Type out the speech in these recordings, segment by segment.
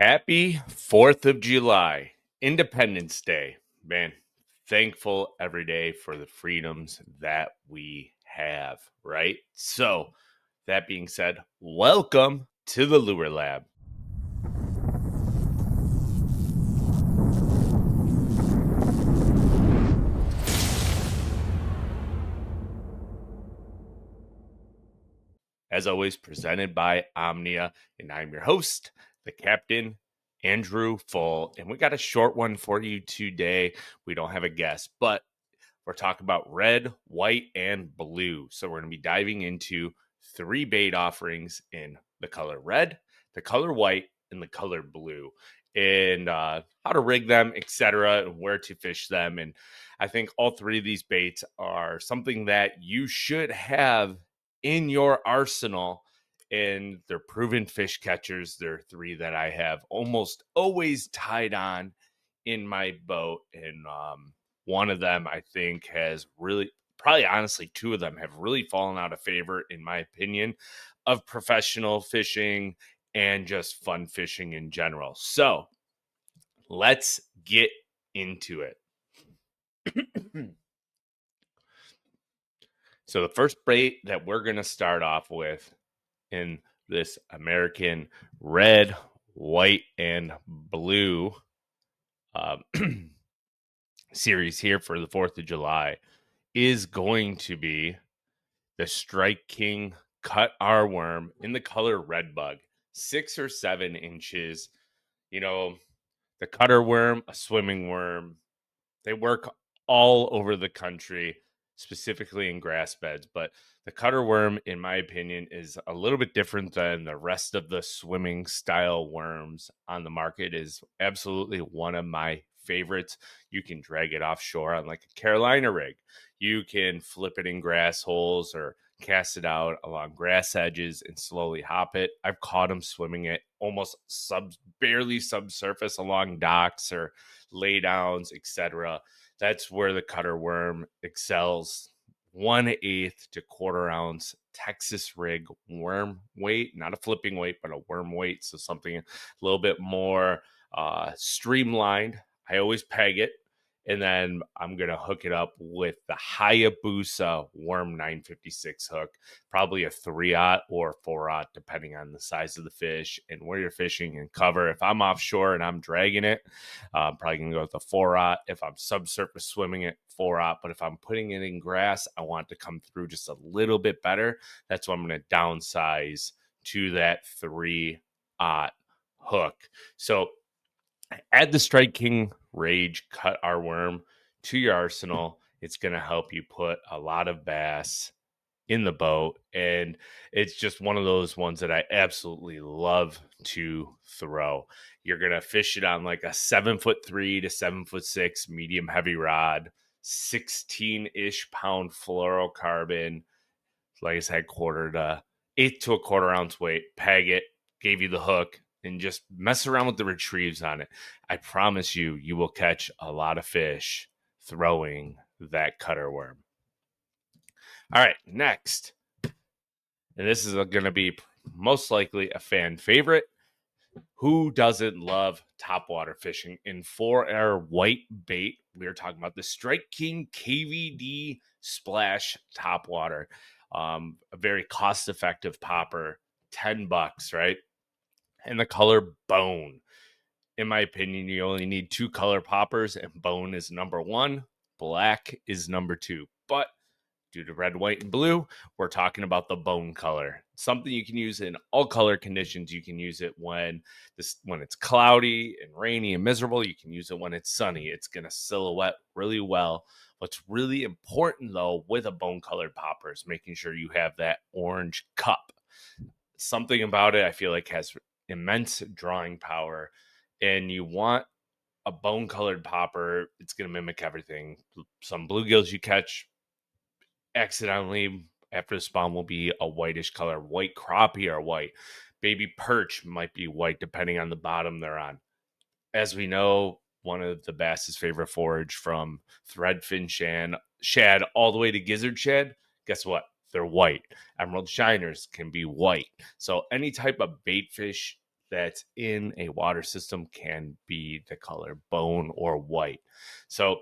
Happy 4th of July, Independence Day. Man, thankful every day for the freedoms that we have, right? So, that being said, welcome to the Lure Lab. As always, presented by Omnia, and I'm your host, the Captain, Andrew Full. And we got a short one for you today. We don't have a guest, but we're talking about red, white, and blue. So we're going to be diving into 3 bait offerings in the color red, the color white, and the color blue, and how to rig them, etc., and where to fish them. And I think all 3 of these baits are something that you should have in your arsenal. And they're proven fish catchers. They're 3 that I have almost always tied on in my boat. And one of them, I think, has really, probably honestly, 2 of them have really fallen out of favor, in my opinion, of professional fishing and just fun fishing in general. So let's get into it. So the first bait that we're going to start off with in this American red, white, and blue series here for the 4th of July is going to be the Strike King Cut R Worm in the color red bug, 6 or 7 inches. You know, the cutter worm, a swimming worm, they work all over the country, specifically in grass beds. But the cutter worm, in my opinion, is a little bit different than the rest of the swimming style worms on the market. Is absolutely one of my favorites. You can drag it offshore on like a Carolina rig. You can flip it in grass holes or cast it out along grass edges and slowly hop it. I've caught them swimming it almost barely subsurface along docks or laydowns, etc. That's where the cutter worm excels. 1/8 to quarter ounce Texas rig worm weight, not a flipping weight, but a worm weight. So something a little bit more streamlined. I always peg it, and then I'm going to hook it up with the Hayabusa Worm 956 hook, probably a 3/0 or 4/0, depending on the size of the fish and where you're fishing and cover. If I'm offshore and I'm dragging it, I'm probably going to go with a 4/0. If I'm subsurface swimming it, 4/0. But if I'm putting it in grass, I want it to come through just a little bit better. That's why I'm going to downsize to that 3/0 hook. So add the Strike King Rage Cut R Worm to your arsenal. It's going to help you put a lot of bass in the boat. And it's just one of those ones that I absolutely love to throw. You're going to fish it on like a 7'3" to 7'6" medium heavy rod, 16-ish pound fluorocarbon. Like I said, 1/8 to a quarter ounce weight. Peg it, gave you the hook, and just mess around with the retrieves on it. I promise you, you will catch a lot of fish throwing that cutter worm. All right, next. And this is going to be most likely a fan favorite. Who doesn't love topwater fishing? And for our white bait, we are talking about the Strike King KVD Splash Topwater. A very cost-effective popper, $10, right? And the color bone. In my opinion, you only need 2 color poppers, and bone is number 1, black is number 2. But due to red, white, and blue, we're talking about the bone color. Something you can use in all color conditions. You can use it when it's cloudy and rainy and miserable. You can use it when it's sunny. It's going to silhouette really well. What's really important, though, with a bone-colored popper is making sure you have that orange cup. Something about it I feel like has immense drawing power, and you want a bone-colored popper. It's going to mimic everything. Some bluegills you catch accidentally after the spawn will be a whitish color. White crappie are white. Baby perch might be white depending on the bottom they're on. As we know, one of the bass's favorite forage, from threadfin shad all the way to gizzard shad, guess what? They're white. Emerald shiners can be white. So any type of bait fish that's in a water system can be the color bone or white. So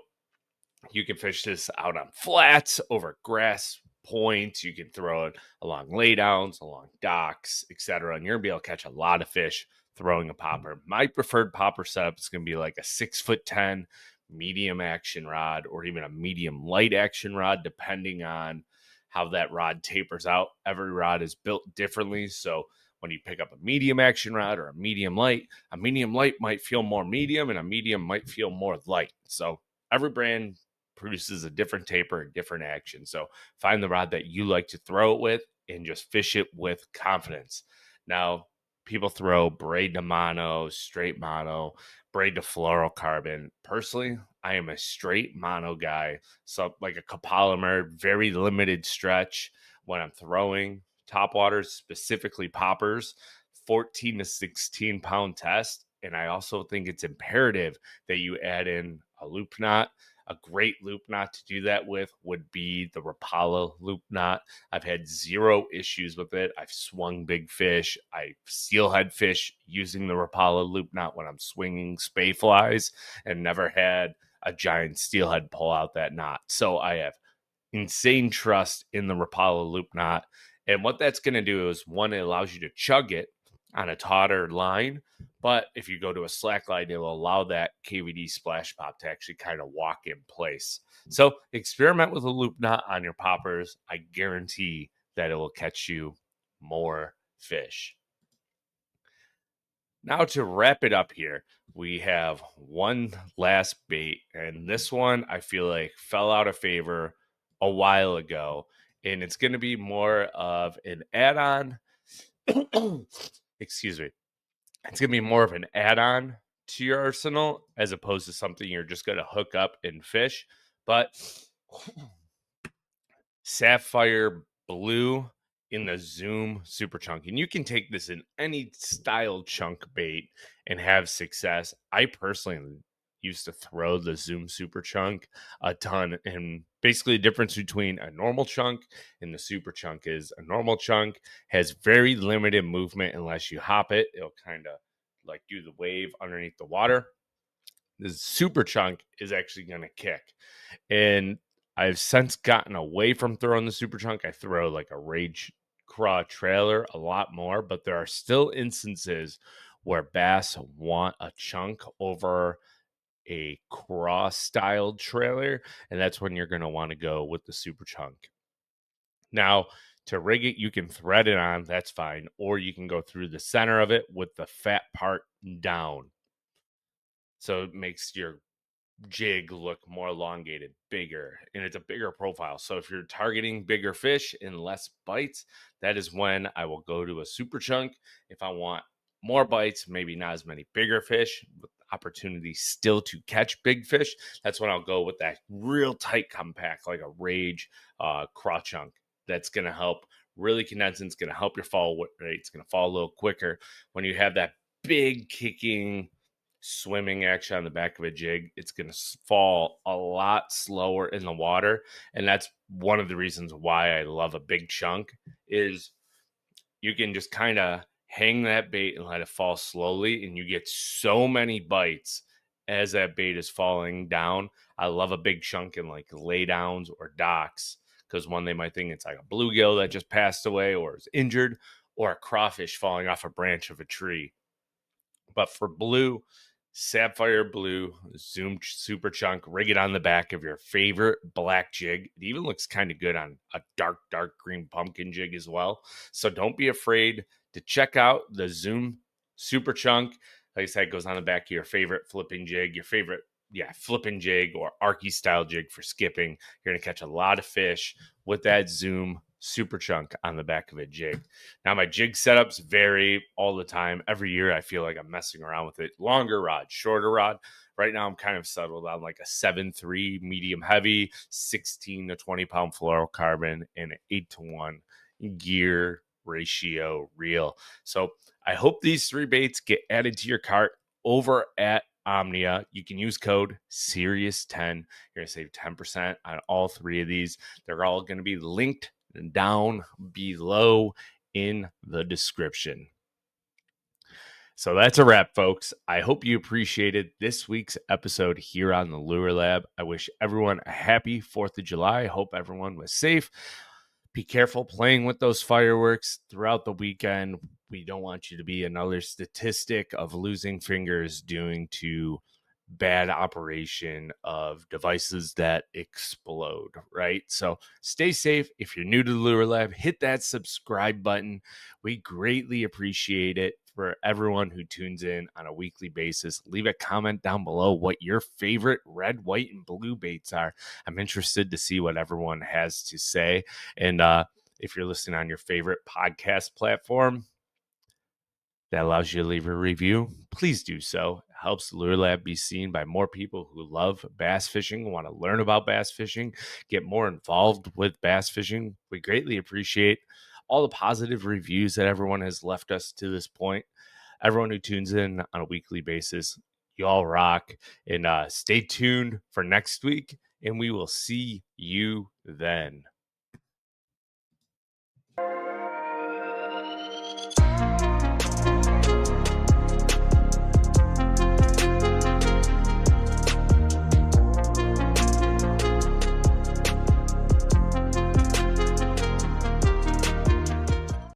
you can fish this out on flats, over grass points. You can throw it along laydowns, along docks, etc. And you're gonna be able to catch a lot of fish throwing a popper. My preferred popper setup is gonna be like a 6'10" medium action rod, or even a medium light action rod, depending on how that rod tapers out. Every rod is built differently. So when you pick up a medium action rod or a medium light might feel more medium and a medium might feel more light. So every brand produces a different taper and different action. So find the rod that you like to throw it with and just fish it with confidence. Now, people throw braid to mono, straight mono, braid to fluorocarbon. Personally, I am a straight mono guy. So like a copolymer, very limited stretch when I'm throwing topwaters, specifically poppers, 14 to 16 pound test. And I also think it's imperative that you add in a loop knot. A great loop knot to do that with would be the Rapala loop knot. I've had zero issues with it. I've swung big fish. I steelhead fish using the Rapala loop knot when I'm swinging spay flies, and never had a giant steelhead pull out that knot. So I have insane trust in the Rapala loop knot. And what that's going to do is, one, it allows you to chug it on a tauter line. But if you go to a slack line, it will allow that KVD splash pop to actually kind of walk in place. So experiment with a loop knot on your poppers. I guarantee that it will catch you more fish. Now, to wrap it up here, we have one last bait, and this one I feel like fell out of favor a while ago, and it's going to be more of an add-on. Excuse me. It's going to be more of an add-on to your arsenal as opposed to something you're just going to hook up and fish. But sapphire blue in the Zoom super chunk, and you can take this in any style chunk bait and have success. I personally used to throw the Zoom super chunk a ton, and basically the difference between a normal chunk and the super chunk is a normal chunk has very limited movement unless you hop it. It'll kind of like do the wave underneath the water. The super chunk is actually going to kick. And I've since gotten away from throwing the super chunk. I throw like a Rage Craw trailer a lot more, but there are still instances where bass want a chunk over a craw styled trailer, and that's when you're going to want to go with the super chunk. Now, to rig it, you can thread it on, that's fine, or you can go through the center of it with the fat part down. So it makes your jig look more elongated, bigger, and it's a bigger profile. So if you're targeting bigger fish and less bites, that is when I will go to a super chunk. If I want more bites, maybe not as many bigger fish, but opportunity still to catch big fish, that's when I'll go with that real tight compact, like a Rage craw chunk. That's going to help really condense, and it's going to help your fall rate. It's going to fall a little quicker when you have that big kicking swimming action on the back of a jig. It's going to fall a lot slower in the water, and that's one of the reasons why I love a big chunk. Is you can just kind of hang that bait and let it fall slowly, and you get so many bites as that bait is falling down. I love a big chunk in like laydowns or docks, because one, they might think it's like a bluegill that just passed away or is injured, or a crawfish falling off a branch of a tree. But for blue, sapphire blue, Zoom super chunk, rig it on the back of your favorite black jig. It even looks kind of good on a dark green pumpkin jig as well. So don't be afraid to check out the Zoom super chunk. Like I said, it goes on the back of your favorite flipping jig, your favorite flipping jig or Arky style jig for skipping. You're going to catch a lot of fish with that Zoom super chunk on the back of a jig. Now, my jig setups vary all the time. Every year, I feel like I'm messing around with it. Longer rod, shorter rod. Right now, I'm kind of settled on like a 7.3 medium heavy, 16 to 20 pound fluorocarbon, and an 8-to-1 gear ratio reel. So I hope these three baits get added to your cart over at Omnia. You can use code SERIOUS10. You're going to save 10% on all three of these. They're all going to be linked down below in the description. So that's a wrap, folks. I hope you appreciated this week's episode here on the Lure Lab. I wish everyone a happy 4th of July. I hope everyone was safe. Be careful playing with those fireworks throughout the weekend. We don't want you to be another statistic of losing fingers due to bad operation of devices that explode, right? So stay safe. If you're new to the Lure Lab, hit that subscribe button. We greatly appreciate it. For everyone who tunes in on a weekly basis, leave a comment down below what your favorite red, white, and blue baits are. I'm interested to see what everyone has to say. And if you're listening on your favorite podcast platform that allows you to leave a review, please do so. It helps the Lure Lab be seen by more people who love bass fishing, want to learn about bass fishing, get more involved with bass fishing. We greatly appreciate all the positive reviews that everyone has left us to this point. Everyone who tunes in on a weekly basis, you all rock. And stay tuned for next week, and we will see you then.